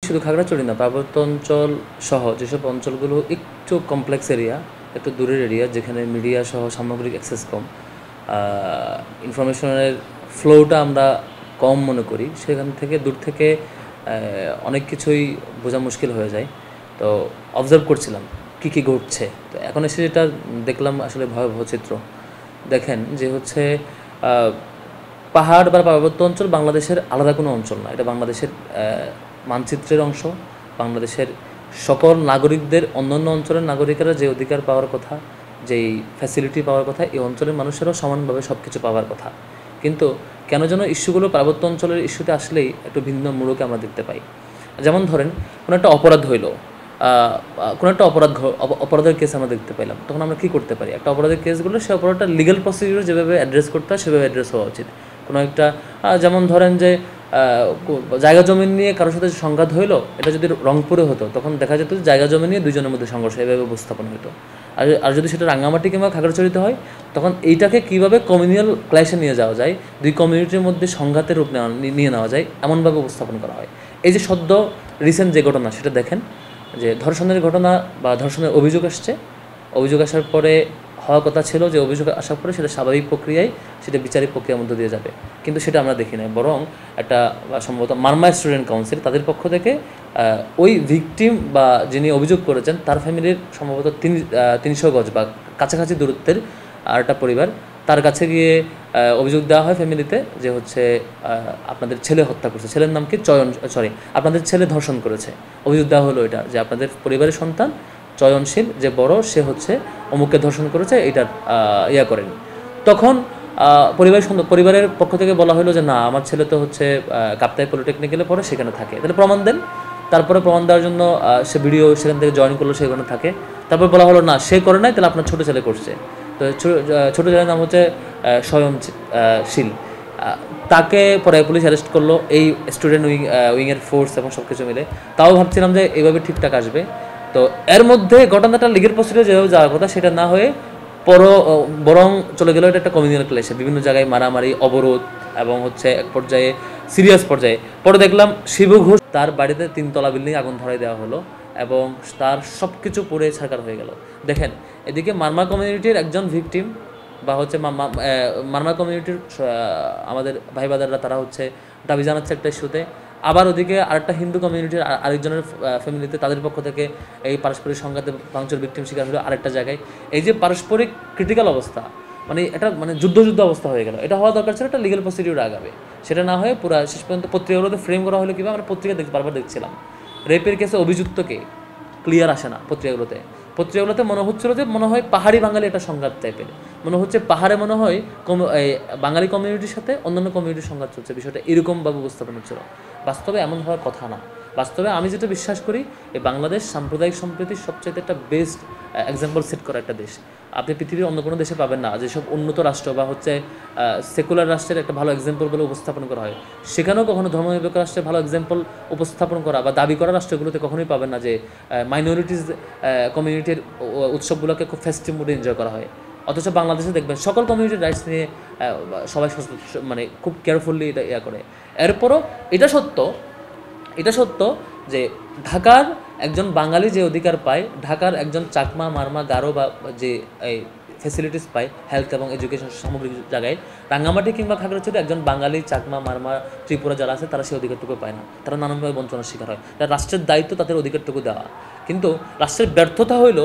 শুধু খাগড়াছড়ি না, পার্বত্য অঞ্চল সহ যেসব অঞ্চলগুলো একটু কমপ্লেক্স এরিয়া, একটু দূরের এরিয়া, যেখানে মিডিয়া সহ সামগ্রিক অ্যাক্সেস কম, ইনফরমেশনের ফ্লোটা আমরা কম মনে করি, সেখান থেকে দূর থেকে অনেক কিছুই বোঝা মুশকিল হয়ে যায়। তো অবজার্ভ করছিলাম কী কী ঘটছে। তো এখন এসে যেটা দেখলাম আসলে ভয়াবহ চিত্র। দেখেন যে হচ্ছে পাহাড় বা পার্বত্য অঞ্চল বাংলাদেশের আলাদা কোনো অঞ্চল না, এটা বাংলাদেশের মানচিত্রের অংশ। বাংলাদেশের সকল নাগরিকদের, অন্যান্য অঞ্চলের নাগরিকেরা যে অধিকার পাওয়ার কথা, যেই ফ্যাসিলিটি পাওয়ার কথা, এই অঞ্চলের মানুষেরও সমানভাবে সব কিছু পাওয়ার কথা। কিন্তু কেন যেন ইস্যুগুলো পার্বত্য অঞ্চলের ইস্যুতে আসলেই একটু ভিন্ন মোড়কে আমরা দেখতে পাই। যেমন ধরেন কোনো একটা অপরাধ হইলো, কোনো একটা অপরাধের কেস আমরা দেখতে পেলাম, তখন আমরা কী করতে পারি? একটা অপরাধের কেসগুলো, সে অপরাধটা লিগ্যাল প্রসিডিউর যেভাবে অ্যাড্রেস করতে হয় সেভাবে অ্যাড্রেস হওয়া উচিত। কোনো একটা যেমন ধরেন যে জায়গা জমিন নিয়ে কারোর সাথে সংঘাত হইলো, এটা যদি রংপুরে হতো তখন দেখা যেত যে জায়গা জমি নিয়ে দুজনের মধ্যে সংঘর্ষ, এভাবে উপস্থাপন হতো। আর যদি সেটা রাঙ্গামাটি কিংবা খাগড়াছড়িতে হয়, তখন এইটাকে কীভাবে কমিউনাল ক্লাসে নিয়ে যাওয়া যায়, দুই কমিউনিটির মধ্যে সংঘাতের রূপ নিয়ে নেওয়া যায়, এমনভাবে উপস্থাপন করা হয়। এই যে সদ্য রিসেন্ট যে ঘটনা, সেটা দেখেন যে ধর্ষণের ঘটনা বা ধর্ষণের অভিযোগ আসছে। অভিযোগ আসার পরে হওয়ার কথা ছিল যে অভিযোগ আসার পরে সেটা স্বাভাবিক প্রক্রিয়ায়, সেটা বিচারিক প্রক্রিয়ার মধ্যে দিয়ে যাবে, কিন্তু সেটা আমরা দেখি না। বরং একটা সম্ভবত মারমা স্টুডেন্ট কাউন্সিল, তাদের পক্ষ থেকে ওই ভিকটিম বা যিনি অভিযোগ করেছেন তার ফ্যামিলির সম্ভবত 300 গজ বা কাছাকাছি দূরত্বের আর একটা পরিবার, তার কাছে গিয়ে অভিযোগ দেওয়া হয় ফ্যামিলিতে যে হচ্ছে আপনাদের ছেলে হত্যা করছে, ছেলের নাম কি আপনাদের ছেলে ধর্ষণ করেছে। অভিযোগ দেওয়া হলো এটা যে আপনাদের পরিবারের সন্তান চয়নশীল যে বড়, সে হচ্ছে অমুককে ধর্ষণ করেছে, এটার করেনি। তখন পরিবারের পক্ষ থেকে বলা হলো যে না, আমার ছেলে তো হচ্ছে কাপ্তাই পলিটেকনিক্যালে পড়ে, সেখানে থাকে, তাহলে প্রমাণ দেন। তারপরে প্রমাণ দেওয়ার জন্য সে ভিডিও সেখান থেকে জয়েন করলো, সেখানে থাকে। তারপর বলা হলো না, সে করে নাই, তাহলে আপনার ছোটো ছেলে করছে। তো ছোটো ছেলের নাম হচ্ছে স্বয়ংশীল। তাকে পরে পুলিশ অ্যারেস্ট করলো, এই স্টুডেন্ট উইংয়ের ফোর্স এবং সব কিছু মিলে। তাও ভাবছিলাম যে এইভাবে ঠিকঠাক আসবে। তো এর মধ্যে ঘটনাটা লিগের প্রসিডিউরে যেভাবে যাওয়ার কথা সেটা না হয়ে বরং চলে গেল এটা একটা কমিউনাল ক্লেশে, বিভিন্ন জায়গায় মারামারি, অবরোধ এবং হচ্ছে এক পর্যায়ে সিরিয়াস পর্যায়ে। পরে দেখলাম শিবু ঘোষ, তার বাড়িতে 3 তলা বিল্ডিং আগুন ধরাই দেওয়া হলো এবং তার সব কিছু পুড়ে ছারখার হয়ে গেল। দেখেন, এদিকে মারমা কমিউনিটির একজন ভিকটিম বা হচ্ছে মারমা কমিউনিটির আমাদের ভাই বাদাররা, তারা হচ্ছে দাবি জানাচ্ছে একটা ইস্যুতে। আবার ওদিকে আরেকটা হিন্দু কমিউনিটির আরেকজনের ফ্যামিলিতে, তাদের পক্ষ থেকে এই পারস্পরিক সংঘাতে ভাঙচুর ভিকটিম শিকার হলো আরেকটা জায়গায়। এই যে পারস্পরিক ক্রিটিক্যাল অবস্থা, মানে এটা যুদ্ধ অবস্থা হয়ে গেল। এটা হওয়া দরকার ছিল একটা লিগ্যাল প্রসিডিউর আগাবে, সেটা না হয়ে পুরো শেষ পর্যন্ত পত্রিকাগুলোতে ফ্রেম করা হলো কীভাবে, আমরা পত্রিকা বারবার দেখছিলাম রেপের কেসে অভিযুক্তকে ক্লিয়ার আসে না পত্রিকাগুলোতে মনে হচ্ছিল যে মনে হয় পাহাড়ি বাঙালি একটা সংঘাত টাইপের, মনে হচ্ছে পাহাড়ে মনে হয় বাঙালি কমিউনিটির সাথে অন্যান্য কমিউনিটির সংঘাত চলছে, বিষয়টা এরকমভাবে উপস্থাপন হচ্ছিল। বাস্তবে এমন হওয়ার কথা না। বাস্তবে আমি যেটা বিশ্বাস করি, এই বাংলাদেশ সাম্প্রদায়িক সম্প্রীতির সবচেয়ে একটা বেস্ট এক্সাম্পল সেট করা একটা দেশ। আপনি পৃথিবীর অন্য কোনো দেশে পাবেন না যেসব উন্নত রাষ্ট্র বা হচ্ছে সেকুলার রাষ্ট্রের একটা ভালো এক্সাম্পল বলে উপস্থাপন করা হয়, সেখানেও কখনো ধর্মনিরপেক্ষ রাষ্ট্রের ভালো এক্সাম্পল উপস্থাপন করা বা দাবি করা রাষ্ট্রগুলোতে কখনোই পাবেন না যে মাইনরিটিস কমিউনিটির উৎসবগুলোকে খুব ফেস্টিভ মুডে এনজয় করা হয়। অথচ বাংলাদেশে দেখবেন সকল কমিউনিটির রাইটস নিয়ে সবাই মানে খুব কেয়ারফুললি এটা করে। এরপরও এটা সত্য যে ঢাকার একজন বাঙালি যে অধিকার পায়, ঢাকার একজন চাকমা, মারমা, গারো বা যে এই ফেসিলিটিস পায় হেলথ এবং এডুকেশন সামগ্রিক জায়গায়, রাঙ্গামাটি কিংবা খাগড়াছড়ি একজন বাঙালি, চাকমা, মারমা, ত্রিপুরা যারা আছে তারা সেই অধিকারটুকু পায় না, তারা নানানভাবে বঞ্চনার শিকার হয়। তার রাষ্ট্রের দায়িত্ব তাদের অধিকারটুকু দেওয়া, কিন্তু রাষ্ট্রের ব্যর্থতা হইল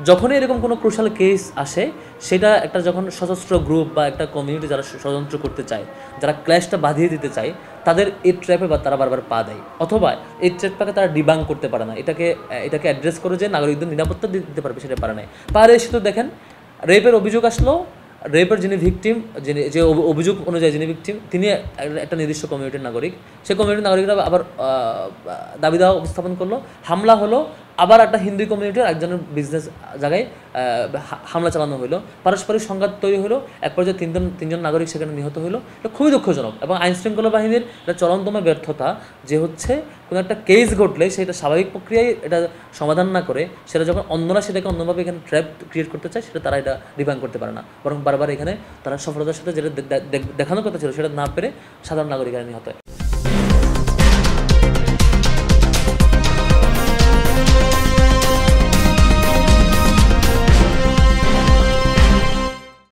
যখনই এরকম কোনো ক্রুশাল কেস আসে, সেটা একটা যখন সশস্ত্র গ্রুপ বা একটা কমিউনিটি যারা ষড়যন্ত্র করতে চায়, যারা ক্ল্যাশটা বাঁধিয়ে দিতে চায়, তাদের এই ট্র্যাপে বা তারা বারবার পা দেয়, অথবা এই ট্র্যাপটাকে তারা ডিবাং করতে পারে না, এটাকে অ্যাড্রেস করে যে নাগরিকদের নিরাপত্তা দিতে পারবে সেটা পারে না। পাহাড়ে এসে তো দেখেন রেপের অভিযোগ আসলো, রেপের যিনি ভিকটিম, যে অভিযোগ অনুযায়ী যিনি ভিকটিম, তিনি একটা নির্দিষ্ট কমিউনিটির নাগরিক। সেই কমিউনিটির নাগরিকরা আবার দাবি দেওয়া উপস্থাপন করলো, হামলা হলো, আবার একটা হিন্দু কমিউনিটির একজনের বিজনেস জায়গায় হামলা চালানো হলো, পারস্পরিক সংঘাত তৈরি হলো, এক পর্যায়ে তিনজন নাগরিক সেখানে নিহত হলো। এটা খুবই দুঃখজনক এবং আইনশৃঙ্খলা বাহিনীর এটা চরমতম ব্যর্থতা যে হচ্ছে কোনো একটা কেস ঘটলে সেটা স্বাভাবিক প্রক্রিয়ায় এটা সমাধান না করে, সেটা যখন অন্যরা সেটাকে অন্যভাবে এখানে ট্র্যাপ ক্রিয়েট করতে চায়, সেটা তারা এটা ডিফাইন করতে পারে না, বরং বারবার এখানে তারা সফলতার সাথে যেটা দেখানোর কথা ছিল সেটা না পেরে সাধারণ নাগরিকরা নিহত হয়।